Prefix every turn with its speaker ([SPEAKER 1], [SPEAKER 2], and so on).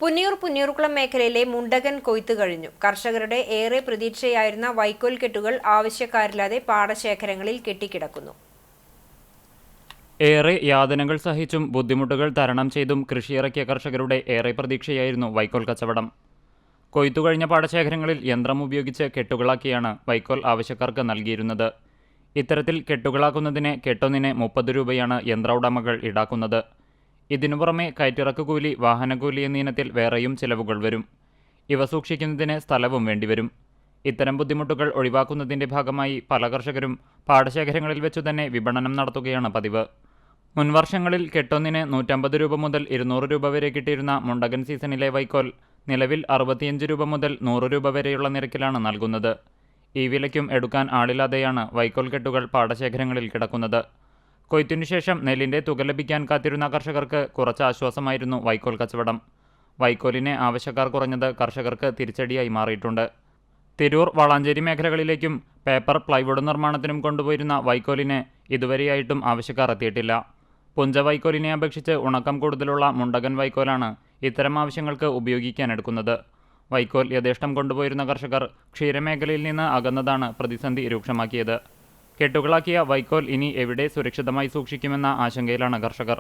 [SPEAKER 1] പുന്നിയൂർകുളം മേഖലയിലെ മുണ്ടകൻ കൊയ്ത്ത് കഴിഞ്ഞു. കർഷകരുടെ ഏറെ പ്രതീക്ഷയായിരുന്ന വൈക്കോൽ കെട്ടുകൾ ആവശ്യക്കാരില്ലാതെ പാടശേഖരങ്ങളിൽ കെട്ടിക്കിടക്കുന്നു.
[SPEAKER 2] ഏറെ യാതനകൾ സഹിച്ചും ബുദ്ധിമുട്ടുകൾ തരണം ചെയ്തും കൃഷിയിറക്കിയ കർഷകരുടെ ഏറെ പ്രതീക്ഷയായിരുന്നു വൈക്കോൽ കച്ചവടം. കൊയ്ത്തു കഴിഞ്ഞ പാടശേഖരങ്ങളിൽ യന്ത്രം ഉപയോഗിച്ച് കെട്ടുകളാക്കിയാണ് വൈക്കോൽ ആവശ്യക്കാർക്ക് നൽകിയിരുന്നത്. ഇത്തരത്തിൽ കെട്ടുകളാക്കുന്നതിന് കെട്ടൊന്നിന് 30 രൂപയാണ് യന്ത്ര ഉടമകൾ ഈടാക്കുന്നത്. ഇതിനു പുറമെ കയറ്റിറക്ക് കൂലി, വാഹനക്കൂലി എന്നീ ഇനത്തിൽ വേറെയും ചിലവുകൾ വരും. ഇവ സൂക്ഷിക്കുന്നതിന് സ്ഥലവും വേണ്ടിവരും. ഇത്തരം ബുദ്ധിമുട്ടുകൾ ഒഴിവാക്കുന്നതിൻ്റെ ഭാഗമായി പല കർഷകരും പാടശേഖരങ്ങളിൽ വെച്ചു തന്നെ വിപണനം നടത്തുകയാണ് പതിവ്. മുൻവർഷങ്ങളിൽ കെട്ടൊന്നിന് 150 രൂപ മുതൽ 200 രൂപ വരെ കിട്ടിയിരുന്ന മുണ്ടകൻ സീസണിലെ വൈക്കോൽ നിലവിൽ 65 രൂപ മുതൽ 100 രൂപ വരെയുള്ള നിരക്കിലാണ് നൽകുന്നത്. ഈ വിലയ്ക്കും എടുക്കാൻ ആളില്ലാതെയാണ് വൈക്കോൽ കെട്ടുകൾ പാടശേഖരങ്ങളിൽ കിടക്കുന്നത്. കൊയ്ത്തിനു ശേഷം നെല്ലിൻ്റെ തുക ലഭിക്കാൻ കാത്തിരുന്ന കർഷകർക്ക് കുറച്ച് ആശ്വാസമായിരുന്നു വൈക്കോൽ കച്ചവടം. വൈക്കോലിന് ആവശ്യക്കാർ കുറഞ്ഞത് കർഷകർക്ക് തിരിച്ചടിയായി മാറിയിട്ടുണ്ട്. തിരൂർ, വളാഞ്ചേരി മേഖലകളിലേക്കും പേപ്പർ, പ്ലൈവുഡ് നിർമ്മാണത്തിനും കൊണ്ടുപോയിരുന്ന വൈക്കോലിന് ഇതുവരെയായിട്ടും ആവശ്യക്കാർ എത്തിയിട്ടില്ല. പുഞ്ച വൈക്കോലിനെ അപേക്ഷിച്ച് ഉണക്കം കൂടുതലുള്ള മുണ്ടകൻ വൈക്കോലാണ് ഇത്തരം ആവശ്യങ്ങൾക്ക് ഉപയോഗിക്കാനെടുക്കുന്നത്. വൈക്കോൽ യഥേഷ്ടം കൊണ്ടുപോയിരുന്ന കർഷകർ ക്ഷീരമേഖലയിൽ നിന്ന് അകന്നതാണ് പ്രതിസന്ധി രൂക്ഷമാക്കിയത്. കെട്ടുകളാക്കിയ വൈക്കോൽ ഇനി എവിടെ സുരക്ഷിതമായി സൂക്ഷിക്കുമെന്ന ആശങ്കയിലാണ് കർഷകർ.